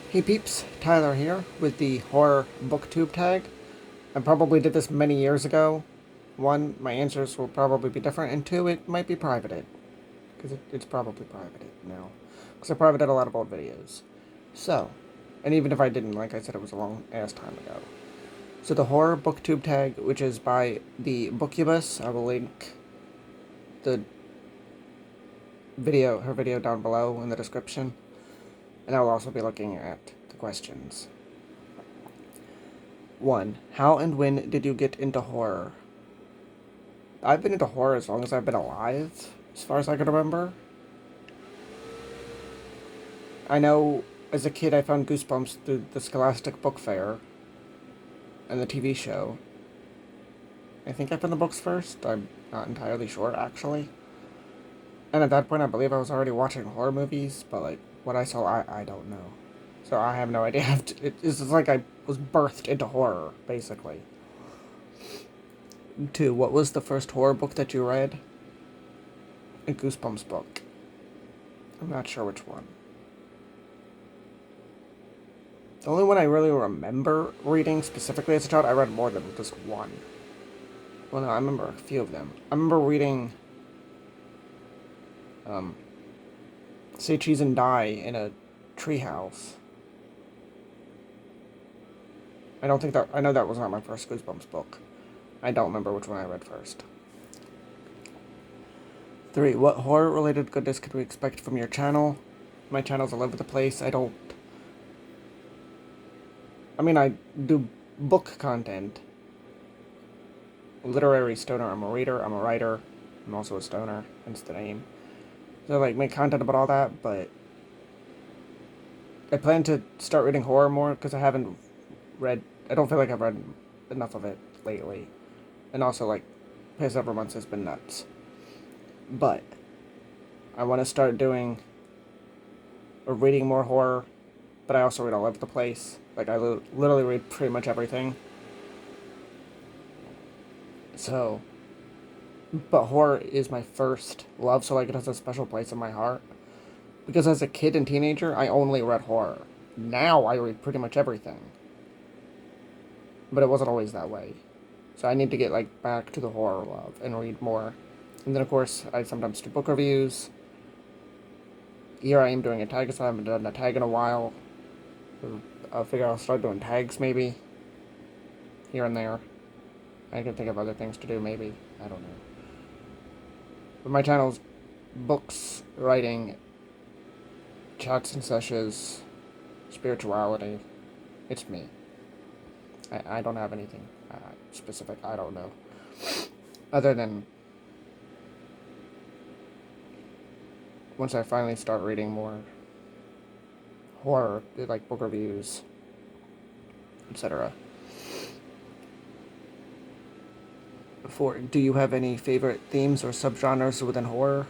Hey peeps, Tyler here with the horror Booktube Tag. I probably did this many years ago. One, my answers will probably be different, and two, it might be privated. Because it's probably privated now. Because I privated a lot of old videos. So, and even if I didn't, like I said, it was a long ass time ago. So the horror Booktube Tag, which is by the Bookubus, I will link the her video down below in the description. And I will also be looking at the questions. 1. How and when did you get into horror? I've been into horror as long as I've been alive, as far as I can remember. I know as a kid I found Goosebumps through the Scholastic Book Fair and the TV show. I think I found the books first. I'm not entirely sure, actually. And at that point, I believe I was already watching horror movies, but like what I saw, I don't know. So I have no idea. It's just like I was birthed into horror, basically. 2. What was the first horror book that you read? A Goosebumps book. I'm not sure which one. The only one I really remember reading specifically as a child, I read more than just one. Well, no, I remember a few of them. I remember reading Say Cheese and Die in a treehouse. I know that was not my first Goosebumps book. I don't remember which one I read first. 3. What horror-related goodness could we expect from your channel? My channel's all over the place. I do book content. Literary stoner. I'm a reader. I'm a writer. I'm also a stoner, hence the name. So, make content about all that, but I plan to start reading horror more because I don't feel like I've read enough of it lately. And also, past several months has been nuts. But I want to start doing or reading more horror, but I also read all over the place. I literally read pretty much everything. So, but horror is my first love, so it has a special place in my heart. Because as a kid and teenager, I only read horror. Now I read pretty much everything. But it wasn't always that way. So I need to get back to the horror love and read more. And then of course I sometimes do book reviews. Here I am doing a tag, so I haven't done a tag in a while. I'll figure I'll start doing tags maybe. Here and there. I can think of other things to do maybe. I don't know. But my channel's books, writing, chats and sessions, spirituality. It's me. I don't have anything specific. I don't know. Other than once I finally start reading more horror, book reviews, etc. 4. Do you have any favorite themes or subgenres within horror?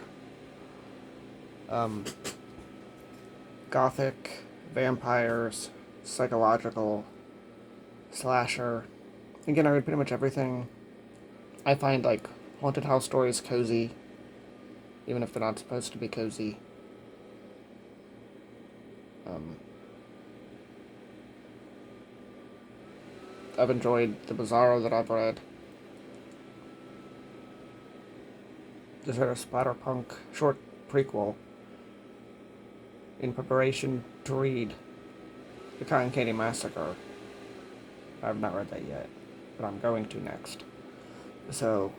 Gothic, vampires, psychological, slasher. Again, I read pretty much everything. I find haunted house stories cozy, even if they're not supposed to be cozy. I've enjoyed the Bizarro that I've read. Just read a splatterpunk short prequel in preparation to read The Cotton Candy Massacre. I've not read that yet, but I'm going to next. So,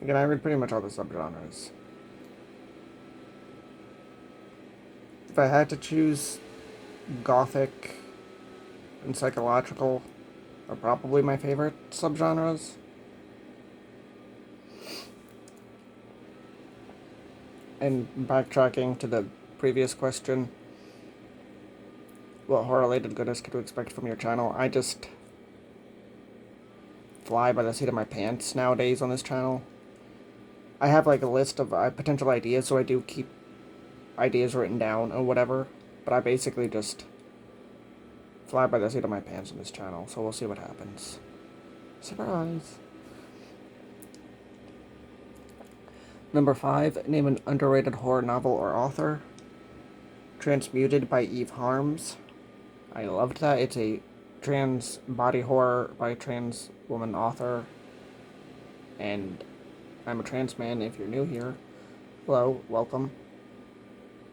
again, I read pretty much all the subgenres. If I had to choose, Gothic and psychological are probably my favorite subgenres. And backtracking to the previous question, what horror-related goodness could we expect from your channel? I just fly by the seat of my pants nowadays on this channel. I have a list of potential ideas, so I do keep ideas written down or whatever, but I basically just fly by the seat of my pants on this channel, so we'll see what happens. Surprise! Number 5, name an underrated horror novel or author. Transmuted by Eve Harms. I loved that. It's a trans body horror by a trans woman author. And I'm a trans man if you're new here. Hello, welcome.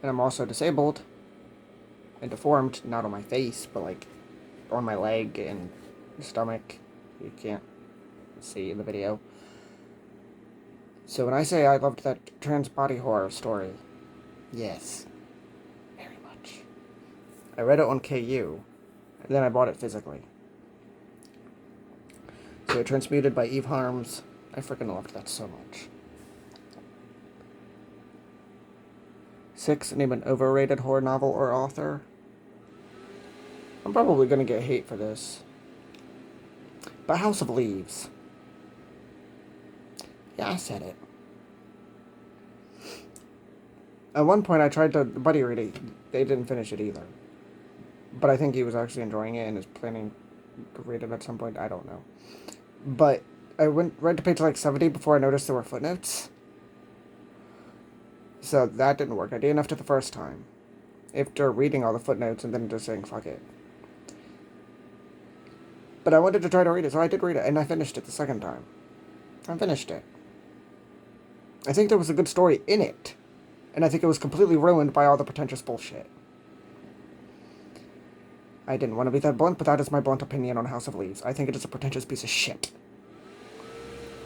And I'm also disabled and deformed, not on my face, but like on my leg and stomach. You can't see in the video. So when I say I loved that trans body horror story, yes, very much. I read it on KU, and then I bought it physically. So Transmuted by Eve Harms. I freaking loved that so much. 6, name an overrated horror novel or author. I'm probably gonna get hate for this. But House of Leaves. Yeah, I said it. At one point I tried to buddy read it. They didn't finish it either. But I think he was actually enjoying it and is planning to read it at some point. I don't know. But I read to page like 70 before I noticed there were footnotes. So that didn't work. I didn't after the first time. After reading all the footnotes and then just saying fuck it. But I wanted to try to read it, so I did read it, and I finished it the second time. I finished it. I think there was a good story in it, and I think it was completely ruined by all the pretentious bullshit. I didn't want to be that blunt, but that is my blunt opinion on House of Leaves. I think it is a pretentious piece of shit.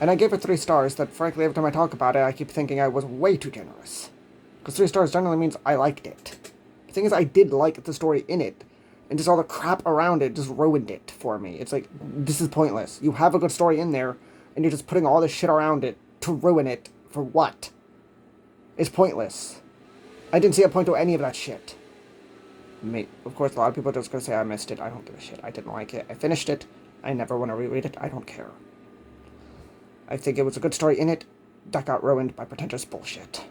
And I gave it 3 stars that, frankly, every time I talk about it, I keep thinking I was way too generous. Because 3 stars generally means I liked it. The thing is, I did like the story in it, and just all the crap around it just ruined it for me. It's like, this is pointless. You have a good story in there, and you're just putting all this shit around it to ruin it. For what? It's pointless. I didn't see a point to any of that shit. Of course, a lot of people are just going to say I missed it. I don't give a shit. I didn't like it. I finished it. I never want to reread it. I don't care. I think it was a good story in it that got ruined by pretentious bullshit.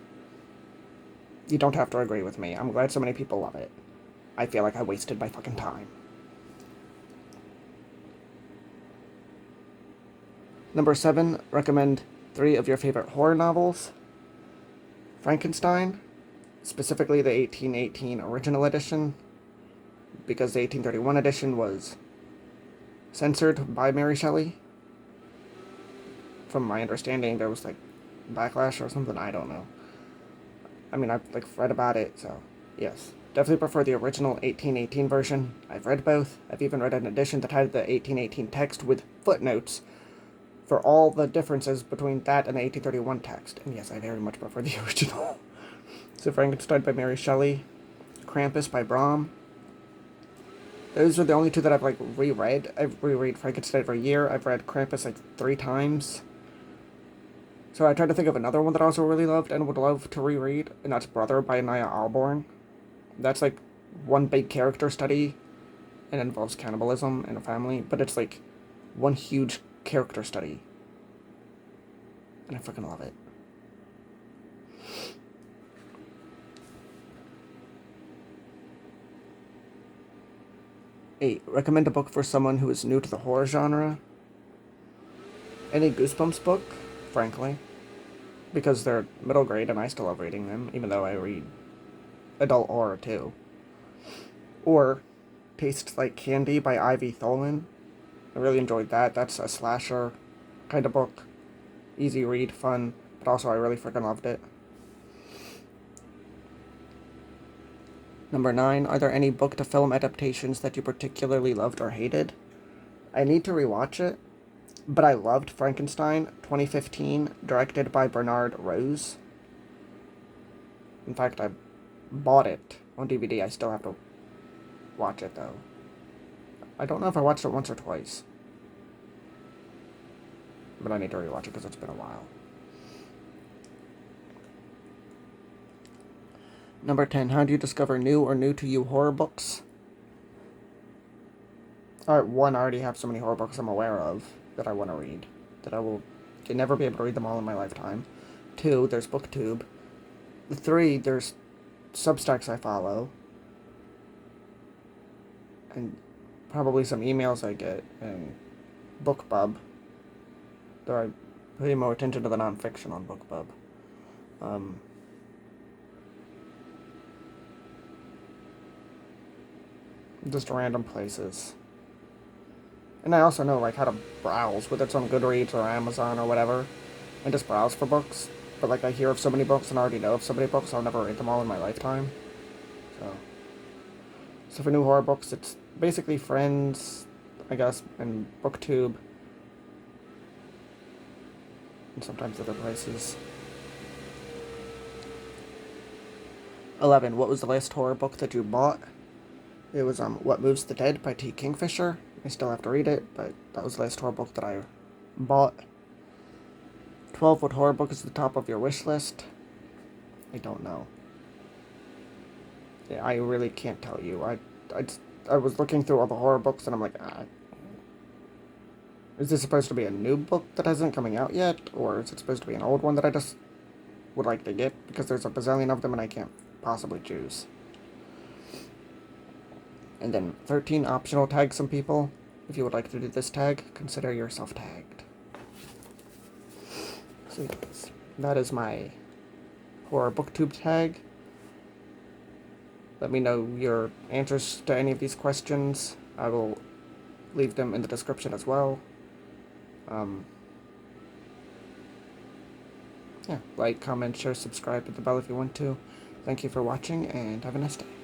You don't have to agree with me. I'm glad so many people love it. I feel like I wasted my fucking time. Number 7, recommend 3 of your favorite horror novels. Frankenstein, specifically the 1818 original edition, because the 1831 edition was censored by Mary Shelley. From my understanding, there was like backlash or something, I don't know. I mean, I've read about it, so yes. Definitely prefer the original 1818 version. I've read both. I've even read an edition that had the 1818 text with footnotes for all the differences between that and the 1831 text. And yes, I very much prefer the original. So Frankenstein by Mary Shelley, Krampus by Bram. Those are the only 2 that I've reread. I've reread Frankenstein every year. I've read Krampus 3 times. So I tried to think of another one that I also really loved and would love to reread, and that's Brother by Naya Alborn. That's one big character study, and involves cannibalism in a family, but it's one huge character study. And I freaking love it. Eight, recommend a book for someone who is new to the horror genre. Any Goosebumps book, frankly. Because they're middle grade and I still love reading them, even though I read adult horror too. Or Tastes Like Candy by Ivy Tholen. I really enjoyed that. That's a slasher kind of book. Easy read, fun, but also I really freaking loved it. Number 9, are there any book to film adaptations that you particularly loved or hated? I need to rewatch it, but I loved Frankenstein 2015, directed by Bernard Rose. In fact, I bought it on DVD. I still have to watch it, though. I don't know if I watched it once or twice. But I need to rewatch it because it's been a while. Number 10, how do you discover new or new-to-you horror books? Alright, 1, I already have so many horror books I'm aware of that I want to read, that I will never be able to read them all in my lifetime. 2, there's Booktube. 3, there's Substacks I follow. And probably some emails I get, and BookBub. Though I pay more attention to the nonfiction on BookBub. Um, just random places. And I also know like how to browse, whether it's on Goodreads or Amazon or whatever, and just browse for books. But like I hear of so many books and already know of so many books, I'll never read them all in my lifetime. So for new horror books, it's basically Friends, I guess, and Booktube, and sometimes other places. 11. What was the last horror book that you bought? It was What Moves the Dead by T. Kingfisher. I still have to read it, but that was the last horror book that I bought. 12. What horror book is the top of your wish list? I don't know. Yeah, I really can't tell you. I was looking through all the horror books and I'm like, is this supposed to be a new book that isn't coming out yet? Or is it supposed to be an old one that I just would like to get? Because there's a bazillion of them and I can't possibly choose. And then 13, optional, tag some people. If you would like to do this tag, consider yourself tagged. So yes, that is my horror booktube tag. Let me know your answers to any of these questions. I will leave them in the description as well. Yeah, like, comment, share, subscribe, hit the bell if you want to. Thank you for watching, and have a nice day.